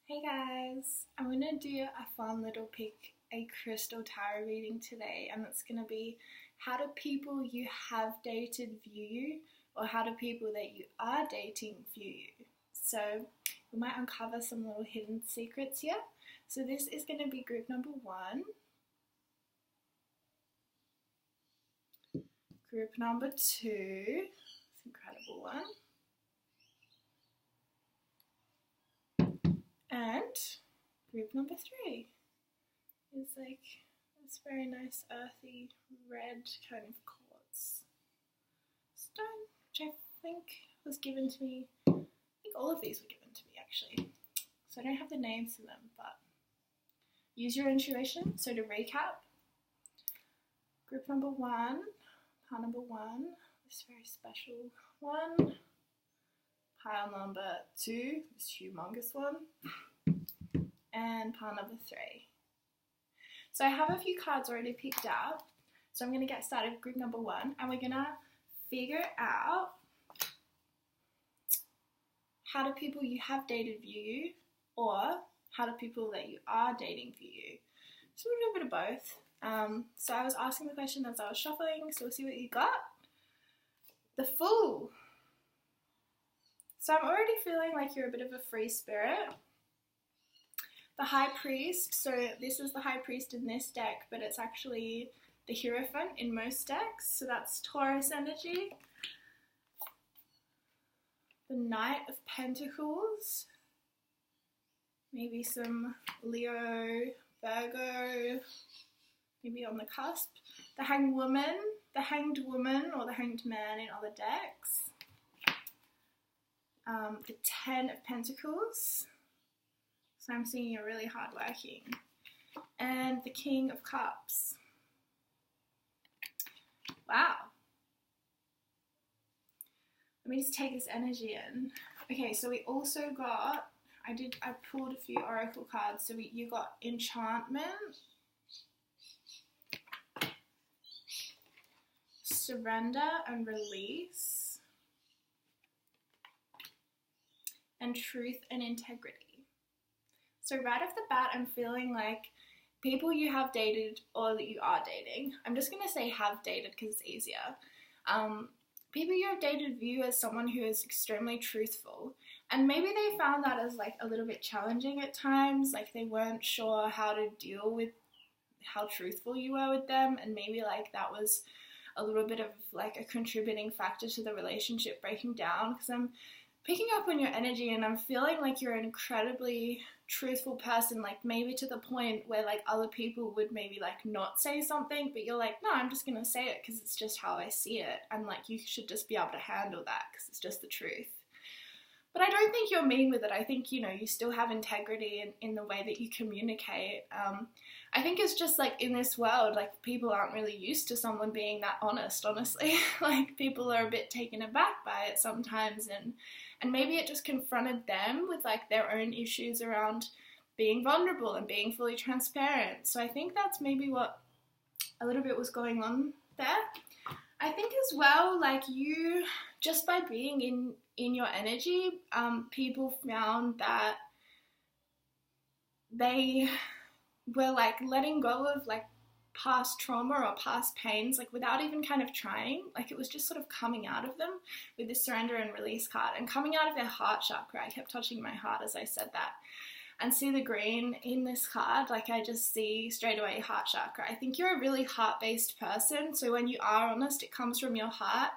Hey guys, I'm going to do a fun little pick a crystal tarot reading today, and it's going to be how do people you have dated view you, or how do people that you are dating view you. So we might uncover some little hidden secrets here. So this is going to be group number 1, group number 2, this incredible one, and group number 3 is like this very nice earthy red kind of quartz stone, which I think was given to me. I think all of these were given to me actually. So I don't have the names for them, but use your intuition. So to recap, group number 1, pile number 1, this very special one, pile number 2, this humongous one, and pile number 3. So I have a few cards already picked out, so I'm going to get started with group number 1, and we're going to figure out how do people you have dated view you, or how do people that you are dating view you. So we'll do a bit of both. So I was asking the question as I was shuffling, so we'll see what you got. The Fool. So I'm already feeling like you're a bit of a free spirit. The High Priest, so this is the High Priest in this deck, but it's actually the Hierophant in most decks, so that's Taurus energy. The Knight of Pentacles, maybe some Leo, Virgo, maybe on the cusp. The Hanged Woman, or the Hanged Man in other decks. The Ten of Pentacles, so I'm seeing you're really hardworking, and the King of Cups. Wow. Let me just take this energy in. Okay, so we also got, I pulled a few oracle cards, so you got Enchantment, Surrender and Release, and Truth and Integrity. So right off the bat, I'm feeling like people you have dated or that you are dating, I'm just going to say have dated because it's easier. People you have dated view as someone who is extremely truthful, and maybe they found that as like a little bit challenging at times, like they weren't sure how to deal with how truthful you were with them, and maybe like that was a little bit of like a contributing factor to the relationship breaking down, because I'm picking up on your energy and I'm feeling like you're an incredibly truthful person, like maybe to the point where like other people would maybe like not say something, but you're like, no, I'm just gonna say it because it's just how I see it, and like you should just be able to handle that because it's just the truth. But I don't think you're mean with it. I think, you know, you still have integrity in the way that you communicate. I think it's just like in this world, like people aren't really used to someone being that honest, honestly. Like people are a bit taken aback by it sometimes, and maybe it just confronted them with like their own issues around being vulnerable and being fully transparent. So I think that's maybe what a little bit was going on there. I think as well, like you, just by being in your energy, people found that they were like letting go of like past trauma or past pains, like without even kind of trying. Like it was just sort of coming out of them with this Surrender and Release card, and coming out of their heart chakra. I kept touching my heart as I said that. And see the green in this card, like I just see straight away heart chakra. I think you're a really heart-based person, so when you are honest, it comes from your heart.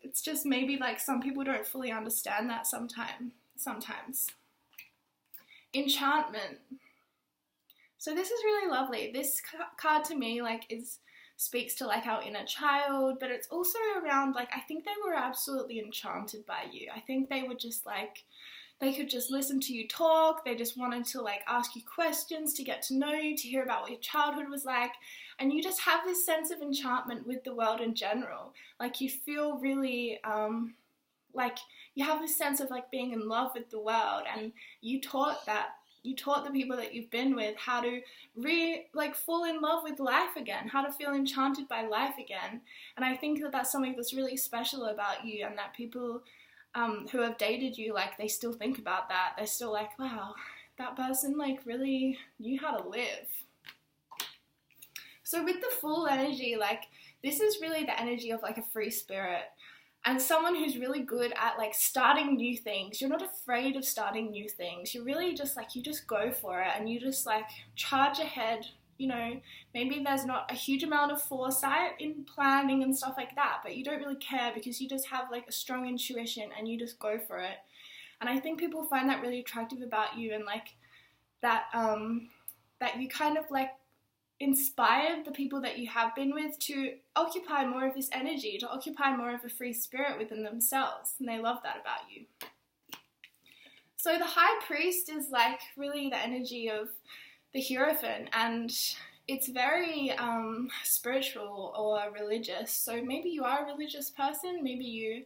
It's just maybe like some people don't fully understand that sometimes. Enchantment. So this is really lovely. This card to me like speaks to like our inner child, but it's also around like I think they were absolutely enchanted by you. I think they were just like, they could just listen to you talk. They just wanted to like ask you questions, to get to know you, to hear about what your childhood was like. And you just have this sense of enchantment with the world in general. Like you feel really, like you have this sense of like being in love with the world, and you taught the people that you've been with how to fall in love with life again, how to feel enchanted by life again. And I think that that's something that's really special about you, and that people who have dated you, like they still think about that. They're still like, wow, that person like really knew how to live. So with the Fool energy, like this is really the energy of like a free spirit and someone who's really good at like starting new things. You're not afraid of starting new things. You're really just like, you just go for it and you just like charge ahead. You know, maybe there's not a huge amount of foresight in planning and stuff like that, but you don't really care because you just have like a strong intuition and you just go for it. And I think people find that really attractive about you, and like that that you kind of like inspired the people that you have been with to occupy more of this energy, to occupy more of a free spirit within themselves, and they love that about you. So the High Priest is like really the energy of the Hierophant, and it's very spiritual or religious. So maybe you are a religious person, maybe you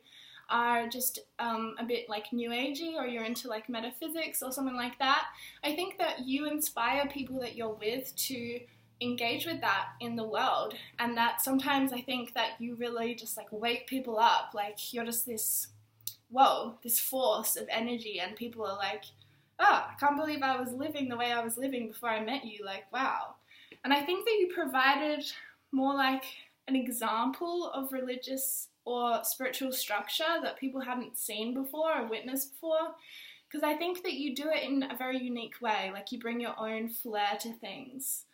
are just a bit like new agey, or you're into like metaphysics or something like that. I think that you inspire people that you're with to engage with that in the world, and that sometimes I think that you really just like wake people up, like you're just this force of energy, and people are like, oh, I can't believe I was living the way I was living before I met you, like wow. And I think that you provided more like an example of religious or spiritual structure that people hadn't seen before or witnessed before, because I think that you do it in a very unique way, like you bring your own flair to things.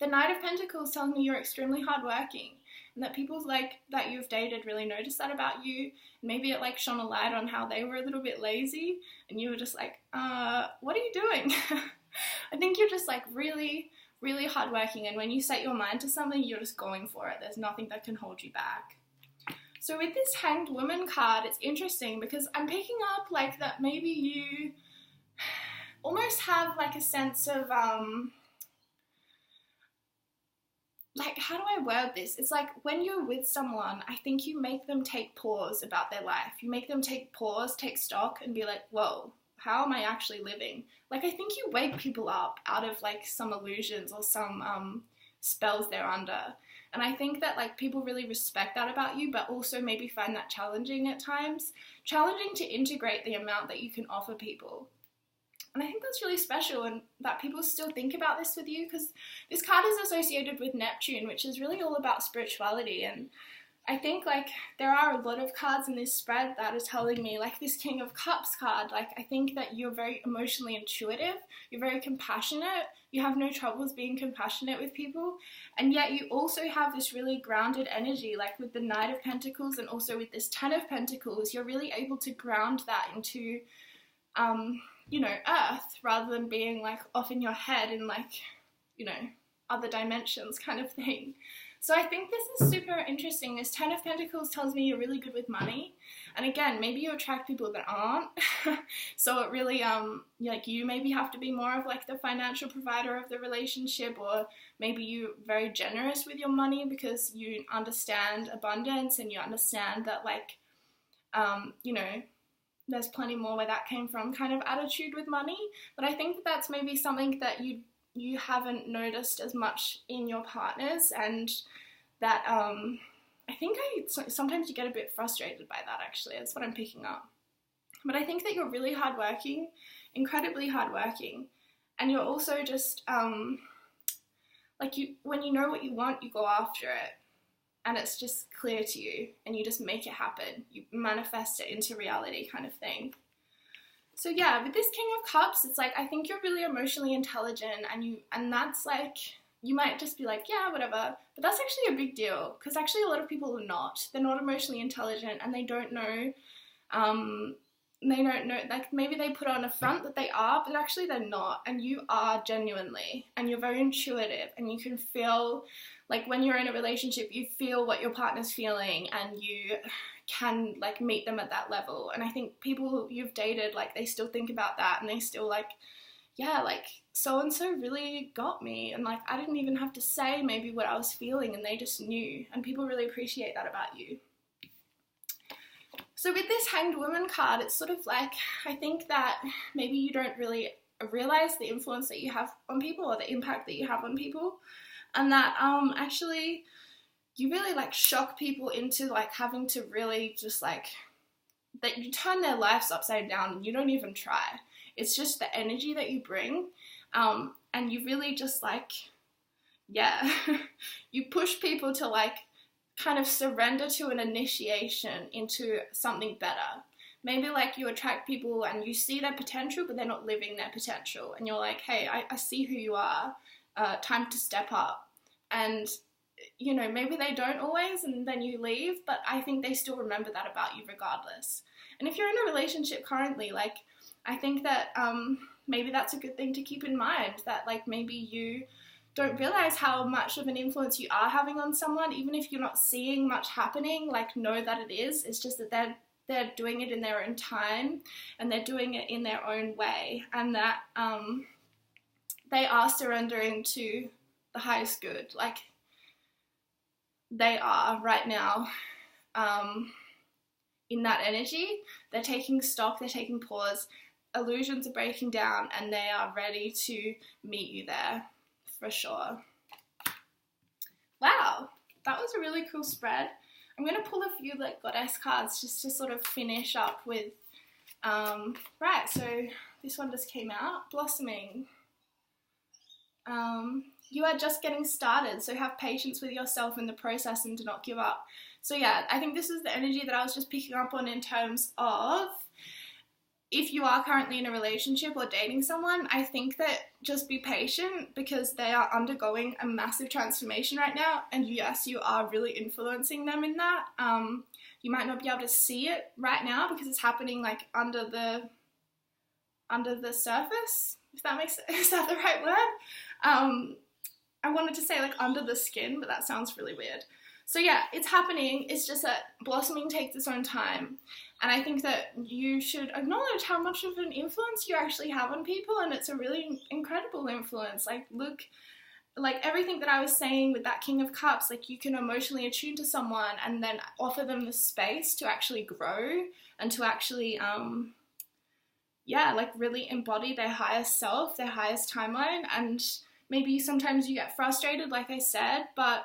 The Knight of Pentacles tells me you're extremely hardworking, and that people like that you've dated really notice that about you. Maybe it like shone a light on how they were a little bit lazy, and you were just like, what are you doing? I think you're just like really, really hardworking, and when you set your mind to something, you're just going for it. There's nothing that can hold you back. So with this Hanged Woman card, it's interesting because I'm picking up like that maybe you almost have like a sense of like, how do I word this? It's like when you're with someone, I think you make them take pause about their life. You make them take pause, take stock, and be like, whoa, how am I actually living? Like, I think you wake people up out of like some illusions or some spells they're under. And I think that like people really respect that about you, but also maybe find that challenging at times. Challenging to integrate the amount that you can offer people. And I think that's really special, and that people still think about this with you, because this card is associated with Neptune, which is really all about spirituality. And I think like there are a lot of cards in this spread that are telling me, like this King of Cups card, like I think that you're very emotionally intuitive, you're very compassionate, you have no troubles being compassionate with people, and yet you also have this really grounded energy, like with the Knight of Pentacles and also with this Ten of Pentacles. You're really able to ground that into you know, earth, rather than being like off in your head in like, you know, other dimensions kind of thing. So I think this is super interesting. This Ten of Pentacles tells me you're really good with money. And again, maybe you attract people that aren't. So it really, like you maybe have to be more of like the financial provider of the relationship, or maybe you're very generous with your money because you understand abundance and you understand that like, you know, there's plenty more where that came from kind of attitude with money. But I think that that's maybe something that you haven't noticed as much in your partners, and that I think sometimes you get a bit frustrated by that, actually. That's what I'm picking up. But I think that you're really hardworking, incredibly hardworking, and you're also just like when you know what you want, you go after it. And it's just clear to you, and you just make it happen. You manifest it into reality kind of thing. So yeah, with this King of Cups, it's like, I think you're really emotionally intelligent, and that's like, you might just be like, yeah, whatever, but that's actually a big deal, because actually a lot of people are not. They're not emotionally intelligent, and they don't know, like maybe they put on a front that they are, but actually they're not, and you are genuinely, and you're very intuitive, and you can feel, like when you're in a relationship, you feel what your partner's feeling, and you can like meet them at that level. And I think people you've dated, like they still think about that, and they still like, yeah, like so-and-so really got me, and like I didn't even have to say maybe what I was feeling, and they just knew, and people really appreciate that about you. So with this Hanged Woman card, it's sort of like, I think that maybe you don't really realize the influence that you have on people, or the impact that you have on people, and that actually you really like shock people into like having to really just like that you turn their lives upside down and you don't even try. It's just the energy that you bring, and you really just like, yeah, you push people to like kind of surrender to an initiation into something better. Maybe like you attract people and you see their potential, but they're not living their potential. And you're like, hey, I see who you are. Time to step up. And, you know, maybe they don't always and then you leave, but I think they still remember that about you regardless. And if you're in a relationship currently, like, I think that maybe that's a good thing to keep in mind, that like maybe you don't realize how much of an influence you are having on someone, even if you're not seeing much happening. Like, know that it is. It's just that they're doing it in their own time and they're doing it in their own way, and that they are surrendering to the highest good. Like, they are right now in that energy. They're taking stock, they're taking pause, illusions are breaking down, and they are ready to meet you there. For sure. Wow, that was a really cool spread. I'm going to pull a few like goddess cards just to sort of finish up with, right, so this one just came out, blossoming. You are just getting started, so have patience with yourself in the process and do not give up. So yeah, I think this is the energy that I was just picking up on in terms of if you are currently in a relationship or dating someone, I think that just be patient because they are undergoing a massive transformation right now. And yes, you are really influencing them in that. You might not be able to see it right now because it's happening like under the surface, if that makes sense. Is that the right word? I wanted to say like under the skin, but that sounds really weird. So yeah, it's happening. It's just that blossoming takes its own time. And I think that you should acknowledge how much of an influence you actually have on people, and it's a really incredible influence. Like, look, like everything that I was saying with that King of Cups, like you can emotionally attune to someone and then offer them the space to actually grow and to actually, yeah, like really embody their highest self, their highest timeline. And maybe sometimes you get frustrated, like I said, but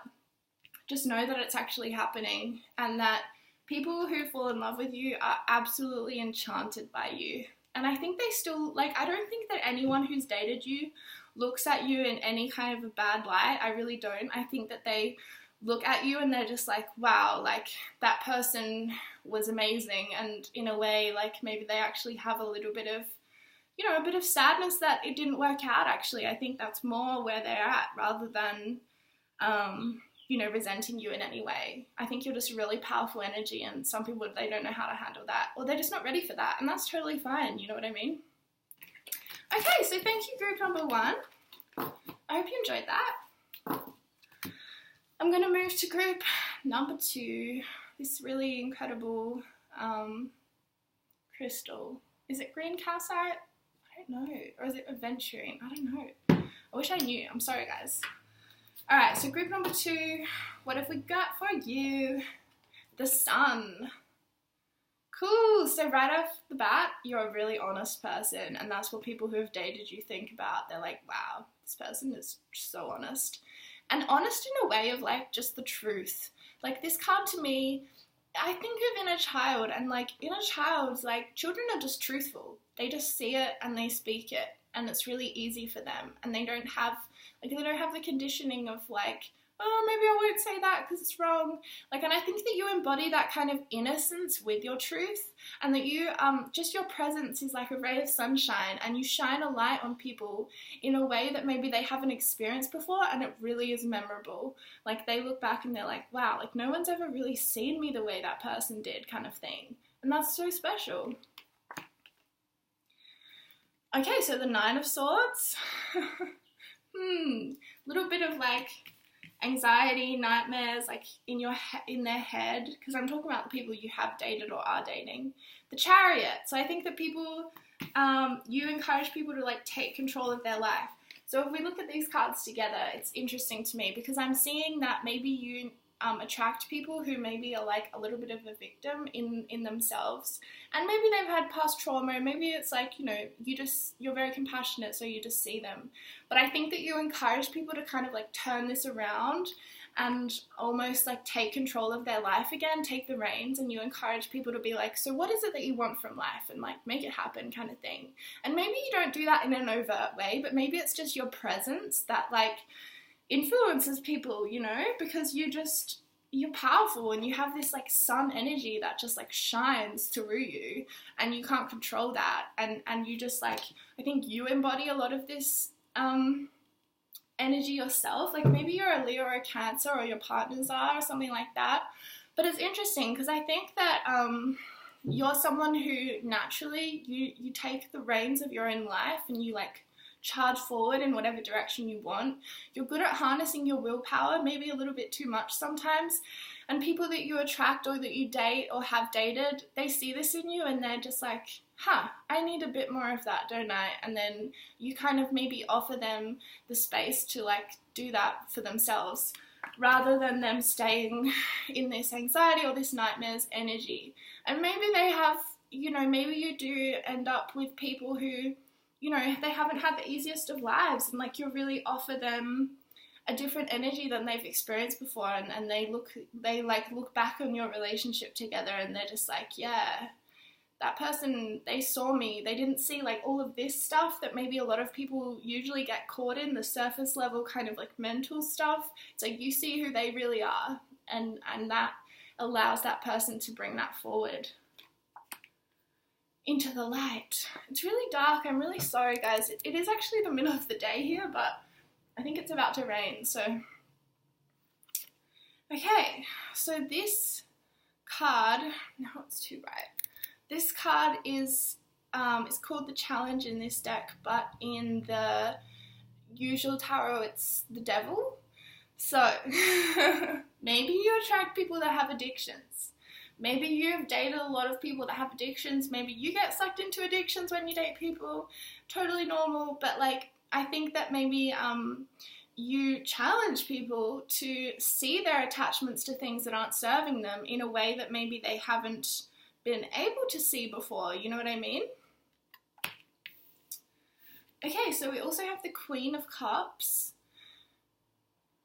just know that it's actually happening, and that people who fall in love with you are absolutely enchanted by you. And I think they still, like, I don't think that anyone who's dated you looks at you in any kind of a bad light. I really don't. I think that they look at you and they're just like, wow, like that person was amazing. And in a way, like maybe they actually have a little bit of, you know, a bit of sadness that it didn't work out actually. I think that's more where they're at rather than, you know, resenting you in any way. I think you're just really powerful energy, and some people, they don't know how to handle that, or they're just not ready for that, and that's totally fine, you know what I mean? Okay, so thank you group number 1. I hope you enjoyed that. I'm going to move to group number 2, this really incredible crystal. Is it green calcite? I don't know. Or is it aventurine? I don't know. I wish I knew. I'm sorry, guys. Alright, so group number 2, what have we got for you? The Sun. Cool, so right off the bat, you're a really honest person, and that's what people who have dated you think about. They're like, wow, this person is so honest. And honest in a way of like just the truth. Like this card to me, I think of inner child, and like inner child's like, children are just truthful. They just see it and they speak it, and it's really easy for them, and they don't have the conditioning of like, oh, maybe I won't say that because it's wrong. Like, and I think that you embody that kind of innocence with your truth, and that you, just your presence is like a ray of sunshine, and you shine a light on people in a way that maybe they haven't experienced before, and it really is memorable. Like, they look back and they're like, wow, like no one's ever really seen me the way that person did, kind of thing. And that's so special. Okay, so the 9 of Swords. Little bit of like anxiety, nightmares, like in their head, because I'm talking about the people you have dated or are dating. The Chariot. So I think that people, you encourage people to like take control of their life. So if we look at these cards together, it's interesting to me because I'm seeing that maybe you attract people who maybe are like a little bit of a victim in themselves, and maybe they've had past trauma. Maybe it's like, you know, you're very compassionate, so you just see them. But I think that you encourage people to kind of like turn this around, and almost like take control of their life again, take the reins, and you encourage people to be like, so what is it that you want from life, and like make it happen kind of thing. And maybe you don't do that in an overt way, but maybe it's just your presence that like influences people, you know, because you're powerful and you have this like sun energy that just like shines through you, and you can't control that, and you just like, I think you embody a lot of this energy yourself. Like maybe you're a Leo or a Cancer, or your partners are, or something like that. But it's interesting because I think that you're someone who naturally you take the reins of your own life and you like charge forward in whatever direction you want. You're good at harnessing your willpower, maybe a little bit too much sometimes. And people that you attract or that you date or have dated, they see this in you and they're just like, I need a bit more of that, don't I? And then you kind of maybe offer them the space to like do that for themselves, rather than them staying in this anxiety or this nightmares energy. And maybe they have, you know, maybe you do end up with people who, you know, they haven't had the easiest of lives, and like you really offer them a different energy than they've experienced before, and they look back on your relationship together and they're just like, yeah, that person, they saw me. They didn't see like all of this stuff that maybe a lot of people usually get caught in, the surface level kind of like mental stuff. It's like you see who they really are, and that allows that person to bring that forward into the light. It's really dark. I'm really sorry, guys. It is actually the middle of the day here, but I think it's about to rain, so. Okay, so this card, no, it's too bright. This card is, it's called the Challenge in this deck, but in the usual tarot, it's the Devil. So, maybe you attract people that have addictions. Maybe you've dated a lot of people that have addictions. Maybe you get sucked into addictions when you date people. Totally normal. But like, I think that maybe you challenge people to see their attachments to things that aren't serving them in a way that maybe they haven't been able to see before. You know what I mean? Okay, so we also have the Queen of Cups.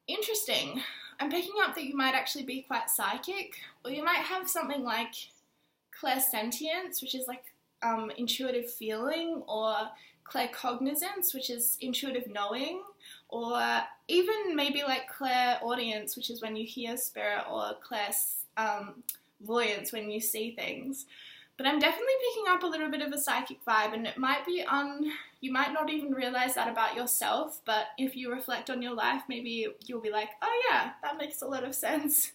Interesting. I'm picking up that you might actually be quite psychic, or you might have something like clairsentience, which is like intuitive feeling, or claircognizance, which is intuitive knowing, or even maybe like clairaudience, which is when you hear spirit, or clairvoyance, when you see things. But I'm definitely picking up a little bit of a psychic vibe, and it might be you might not even realize that about yourself, but if you reflect on your life, maybe you'll be like, oh yeah, that makes a lot of sense.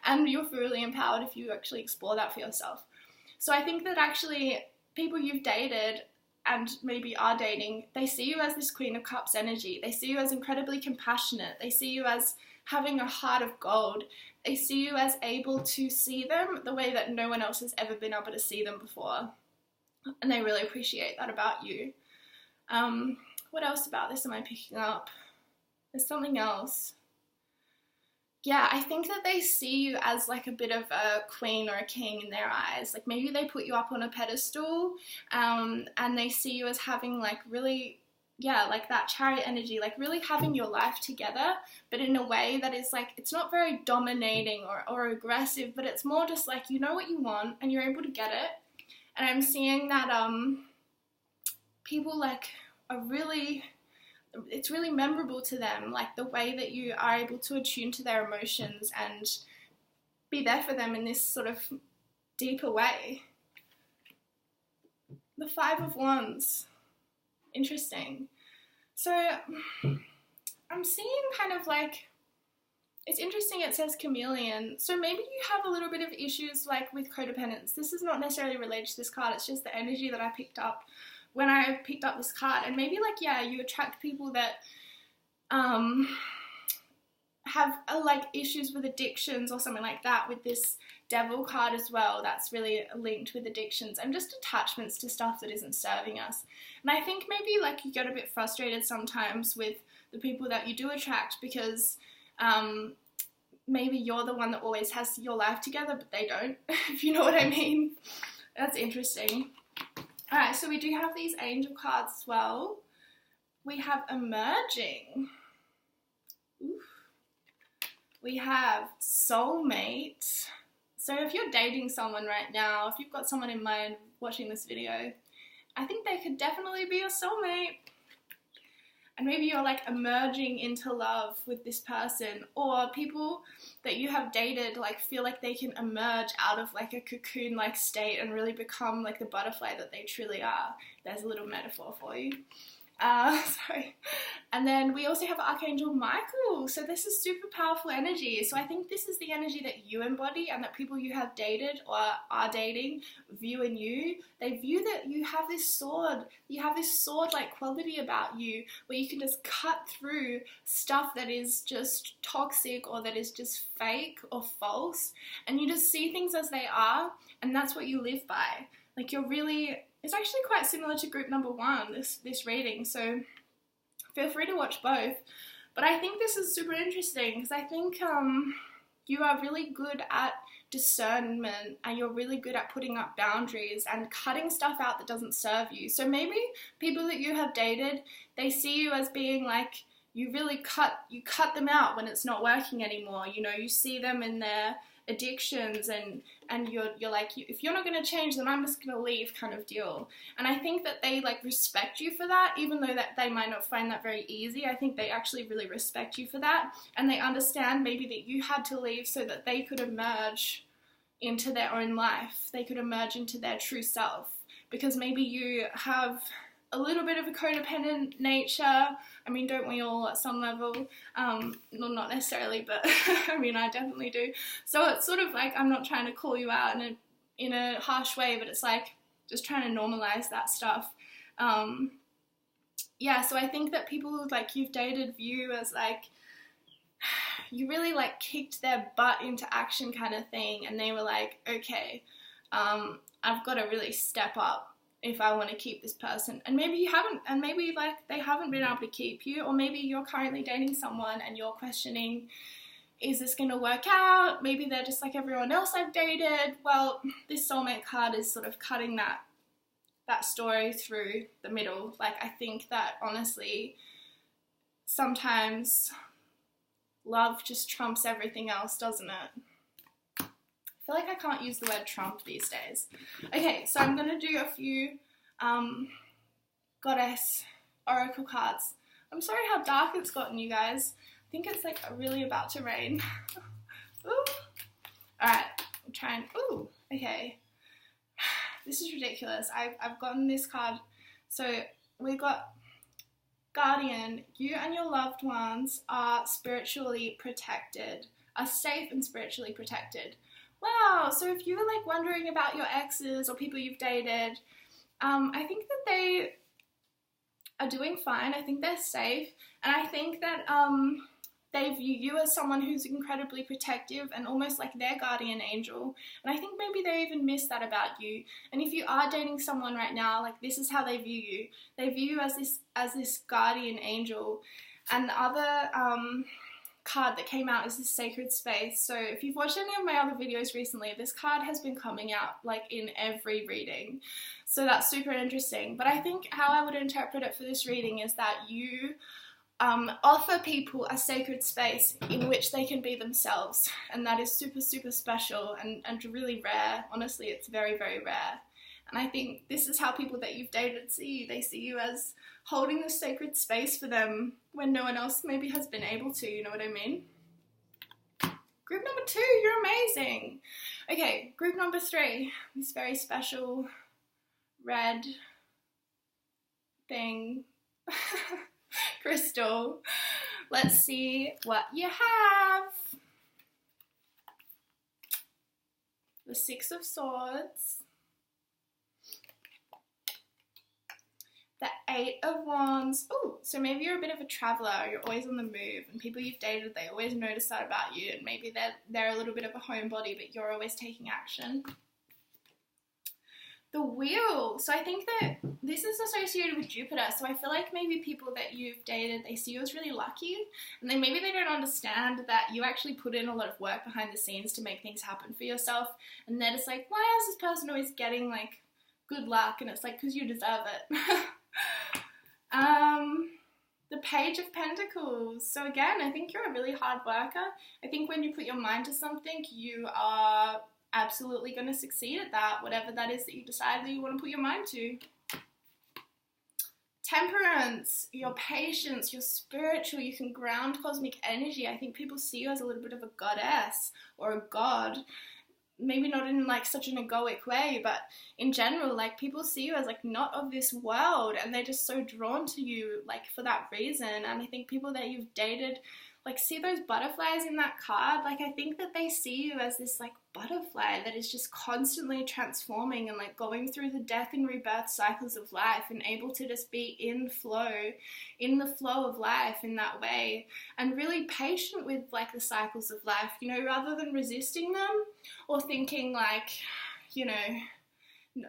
And you'll feel really empowered if you actually explore that for yourself. So I think that actually people you've dated and maybe are dating, they see you as this Queen of Cups energy. They see you as incredibly compassionate. They see you as having a heart of gold. They see you as able to see them the way that no one else has ever been able to see them before. And they really appreciate that about you. What else about this am I picking up? There's something else. Yeah, I think that they see you as like a bit of a queen or a king in their eyes. Like maybe they put you up on a pedestal, and they see you as having like really, yeah, like that chariot energy, like really having your life together, but in a way that is like, it's not very dominating or aggressive, but it's more just like, you know what you want and you're able to get it. And I'm seeing that people like are really, it's really memorable to them, like the way that you are able to attune to their emotions and be there for them in this sort of deeper way. The Five of Wands. Interesting. So I'm seeing kind of like, it's interesting, it says chameleon. So maybe you have a little bit of issues like with codependence. This is not necessarily related to this card, it's just the energy that I picked up when I picked up this card. And maybe like, yeah, you attract people that have like issues with addictions or something like that, with this Devil card as well. That's really linked with addictions and just attachments to stuff that isn't serving us. And I think maybe like you get a bit frustrated sometimes with the people that you do attract because maybe you're the one that always has your life together, but they don't, if you know what I mean. That's interesting. Alright, so we do have these angel cards as well. We have emerging. Oof. We have soulmate. So if you're dating someone right now, if you've got someone in mind watching this video, I think they could definitely be your soulmate. And maybe you're like emerging into love with this person, or people that you have dated like feel like they can emerge out of like a cocoon like state and really become like the butterfly that they truly are. There's a little metaphor for you. Sorry. And then we also have Archangel Michael. So this is super powerful energy. So I think this is the energy that you embody and that people you have dated or are dating view in you. They view that you have this sword. You have this sword-like quality about you where you can just cut through stuff that is just toxic or that is just fake or false. And you just see things as they are, and that's what you live by. Like you're really... It's actually quite similar to group number 1, this reading, so feel free to watch both. But I think this is super interesting because I think you are really good at discernment and you're really good at putting up boundaries and cutting stuff out that doesn't serve you. So maybe people that you have dated, they see you as being like, you cut them out when it's not working anymore. You know, you see them in their addictions and you're like, if you're not going to change, then I'm just going to leave kind of deal. And I think that they like respect you for that, even though that they might not find that very easy. I think they actually really respect you for that, and they understand maybe that you had to leave so that they could emerge into their own life. They could emerge into their true self, because maybe you have a little bit of a codependent nature. I mean, don't we all at some level? Well, not necessarily, but I mean, I definitely do. So it's sort of like, I'm not trying to call you out in a harsh way, but it's like just trying to normalize that stuff. Yeah, so I think that people like you've dated view as like, you really like kicked their butt into action kind of thing, and they were like, okay, I've got to really step up if I want to keep this person. And maybe you haven't, and maybe like they haven't been able to keep you, or maybe you're currently dating someone and you're questioning, is this going to work out? Maybe they're just like everyone else I've dated. Well, this soulmate card is sort of cutting that story through the middle. Like, I think that honestly, sometimes love just trumps everything else, doesn't it? I feel like I can't use the word Trump these days. Okay, so I'm going to do a few goddess oracle cards. I'm sorry how dark it's gotten, you guys. I think it's like really about to rain. Ooh. Alright, I'm trying. Ooh, okay. This is ridiculous. I've gotten this card. So we got Guardian. You and your loved ones are spiritually protected, are safe and spiritually protected. Wow, so if you were like wondering about your exes or people you've dated, I think that they are doing fine. I think they're safe, and I think that they view you as someone who's incredibly protective and almost like their guardian angel. And I think maybe they even miss that about you. And if you are dating someone right now, like this is how they view you. They view you as this guardian angel. And the other card that came out is this sacred space. So if you've watched any of my other videos recently, this card has been coming out like in every reading. So that's super interesting. But I think how I would interpret it for this reading is that you offer people a sacred space in which they can be themselves. And that is super, super special and really rare. Honestly, it's very, very rare. And I think this is how people that you've dated see you. They see you as holding this sacred space for them when no one else maybe has been able to, you know what I mean? Group number 2, you're amazing. Okay, group number 3, this very special red thing, crystal. Let's see what you have. The 6 of Swords. The 8 of Wands. Oh, so maybe you're a bit of a traveler. You're always on the move, and people you've dated, they always notice that about you, and maybe they're a little bit of a homebody, but you're always taking action. The Wheel. So I think that this is associated with Jupiter. So I feel like maybe people that you've dated, they see you as really lucky, and maybe they don't understand that you actually put in a lot of work behind the scenes to make things happen for yourself, and they're just like, why is this person always getting like good luck? And it's like, because you deserve it. The Page of Pentacles. So again, I think you're a really hard worker. I think when you put your mind to something, you are absolutely going to succeed at that, whatever that is that you decide that you want to put your mind to. Temperance, your patience, you're spiritual, you can ground cosmic energy. I think people see you as a little bit of a goddess or a god. Maybe not in like such an egoic way, but in general, like people see you as like not of this world, and they're just so drawn to you like for that reason. And I think people that you've dated like see those butterflies in that card. Like I think that they see you as this like butterfly that is just constantly transforming and like going through the death and rebirth cycles of life, and able to just be in the flow of life in that way, and really patient with like the cycles of life, you know, rather than resisting them or thinking like, you know,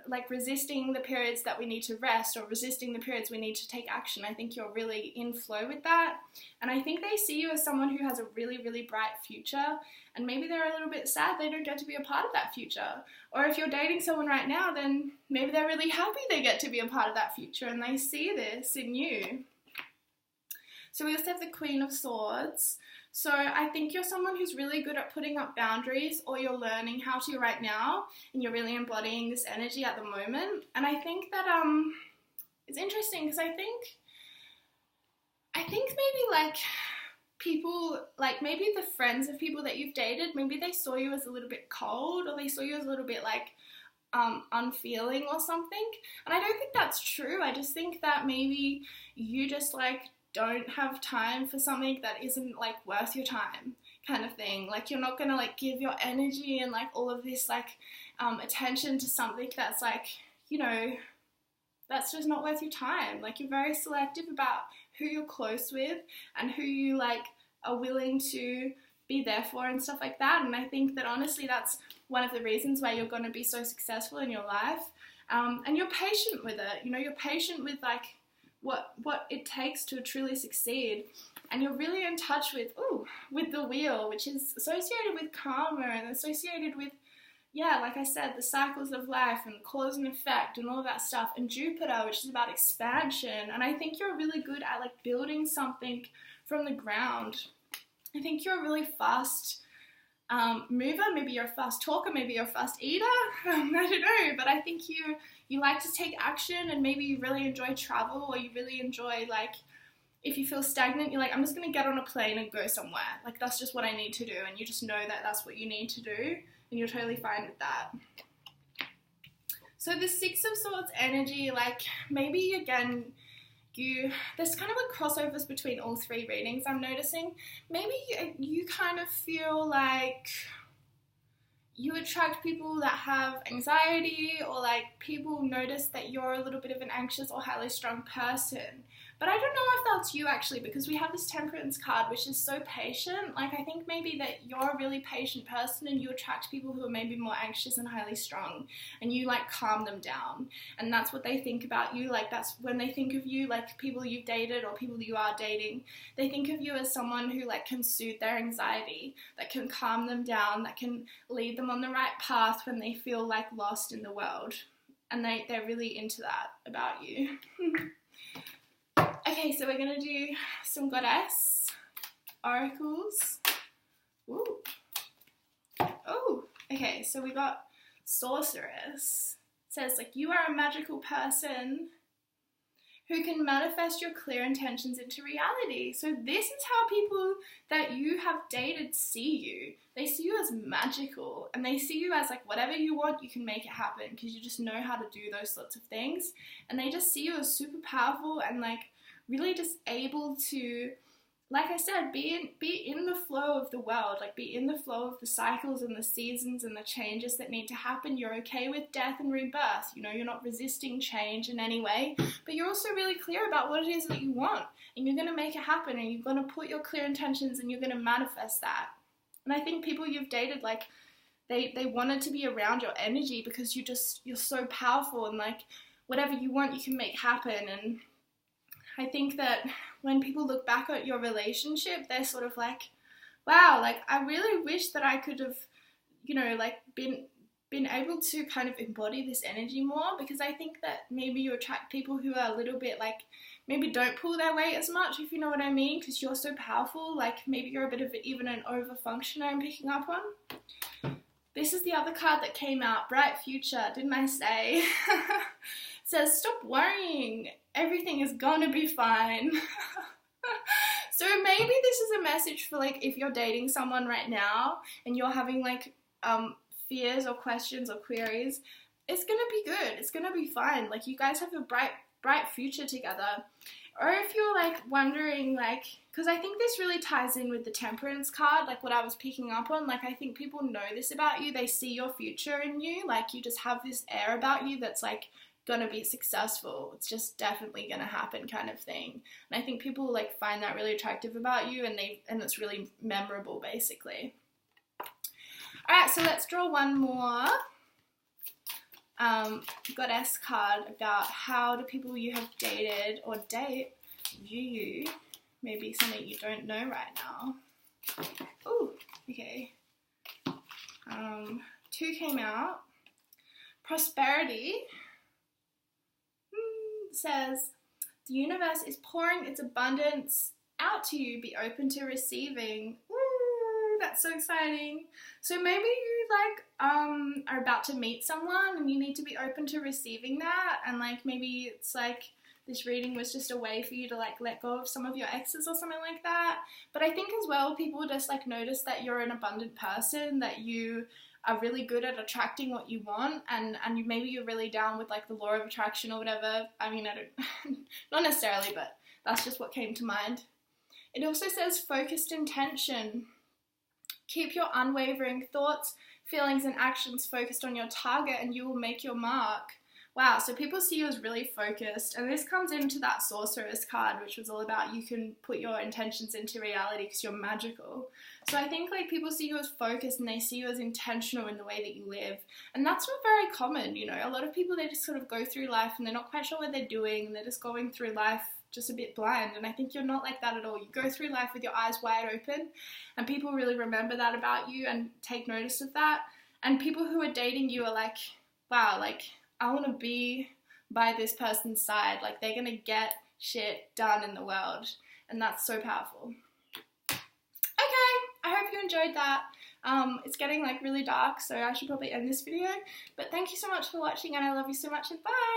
like resisting the periods that we need to rest or resisting the periods we need to take action. I think you're really in flow with that. And I think they see you as someone who has a really, really bright future, and maybe they're a little bit sad they don't get to be a part of that future. Or if you're dating someone right now, then maybe they're really happy they get to be a part of that future and they see this in you. So we also have the Queen of Swords. So I think you're someone who's really good at putting up boundaries, or you're learning how to right now, and you're really embodying this energy at the moment. And I think that it's interesting because I think maybe like people, like maybe the friends of people that you've dated, maybe they saw you as a little bit cold, or they saw you as a little bit like unfeeling or something. And I don't think that's true. I just think that maybe you just like don't have time for something that isn't like worth your time, kind of thing. Like you're not gonna like give your energy and like all of this like attention to something that's like, you know, that's just not worth your time. Like you're very selective about who you're close with and who you like are willing to be there for and stuff like that. And I think that honestly that's one of the reasons why you're going to be so successful in your life. And you're patient with it, you know, you're patient with like what it takes to truly succeed, and you're really in touch with the Wheel, which is associated with karma and associated with, yeah, like I said, the cycles of life and cause and effect and all of that stuff, and Jupiter, which is about expansion. And I think you're really good at like building something from the ground. I think you're a really fast mover, maybe you're a fast talker, maybe you're a fast eater, I don't know, but I think you like to take action, and maybe you really enjoy travel, or you really enjoy like, if you feel stagnant, you're like, I'm just going to get on a plane and go somewhere, like that's just what I need to do, and you just know that that's what you need to do, and you're totally fine with that. So the Six of Swords energy, like maybe again, there's kind of like crossovers between all three readings I'm noticing. Maybe you kind of feel like you attract people that have anxiety, or like people notice that you're a little bit of an anxious or highly strung person. But I don't know if that's you actually, because we have this Temperance card, which is so patient. Like I think maybe that you're a really patient person, and you attract people who are maybe more anxious and highly strung, and you like calm them down. And that's what they think about you. Like that's when they think of you, like people you've dated or people you are dating, they think of you as someone who like can soothe their anxiety, that can calm them down, that can lead them on the right path when they feel like lost in the world. And they're really into that about you. Okay, so we're going to do some goddess oracles. Ooh. Oh, okay, so we got sorceress. It says, like, you are a magical person who can manifest your clear intentions into reality. So this is how people that you have dated see you. They see you as magical, and they see you as like whatever you want, you can make it happen, because you just know how to do those sorts of things. And they just see you as super powerful and like really just able to, like I said, be in the flow of the world, like be in the flow of the cycles and the seasons and the changes that need to happen. You're okay with death and rebirth, you know, you're not resisting change in any way, but you're also really clear about what it is that you want, and you're going to make it happen, and you're going to put your clear intentions, and you're going to manifest that. And I think people you've dated, like, they wanted to be around your energy, because you're so powerful, and like whatever you want you can make happen. And I think that when people look back at your relationship, they're sort of like, wow, like I really wish that I could have, you know, like been been able to kind of embody this energy more, because I think that maybe you attract people who are a little bit like, maybe don't pull their weight as much, if you know what I mean, because you're so powerful. Like maybe you're a bit of even an over functioner I'm picking up on. This is the other card that came out, Bright Future, didn't I say? It says, stop worrying, everything is gonna be fine. So maybe this is a message for like if you're dating someone right now and you're having like fears or questions or queries, it's gonna be good, it's gonna be fine. Like you guys have a bright future together. Or if you're like wondering, like, because I think this really ties in with the Temperance card, like what I was picking up on. Like I think people know this about you, they see your future in you, like you just have this air about you that's like gonna be successful, it's just definitely gonna happen kind of thing. And I think people like find that really attractive about you, and it's really memorable basically. Alright, so let's draw one more goddess card about how do people you have dated or date view you. Maybe something you don't know right now. Ooh, okay. 2 came out. Prosperity says, the universe is pouring its abundance out to you. Be open to receiving. Ooh, that's so exciting. So maybe you like are about to meet someone and you need to be open to receiving that, and like maybe it's like this reading was just a way for you to like let go of some of your exes or something like that. But I think as well people just like notice that you're an abundant person, that you are really good at attracting what you want, and maybe you're really down with like the law of attraction or whatever. I mean, I don't, not necessarily, but that's just what came to mind. It also says focused intention. Keep your unwavering thoughts, feelings and actions focused on your target and you will make your mark. Wow, so people see you as really focused, and this comes into that Sorceress card, which was all about you can put your intentions into reality because you're magical. So I think like people see you as focused and they see you as intentional in the way that you live, and that's not very common, you know. A lot of people, they just sort of go through life and they're not quite sure what they're doing, and they're just going through life just a bit blind, and I think you're not like that at all. You go through life with your eyes wide open, and people really remember that about you and take notice of that, and people who are dating you are like, wow, like I want to be by this person's side, like they're gonna get shit done in the world, and that's so powerful. Okay, I hope you enjoyed that. It's getting like really dark, so I should probably end this video, but thank you so much for watching and I love you so much, and bye!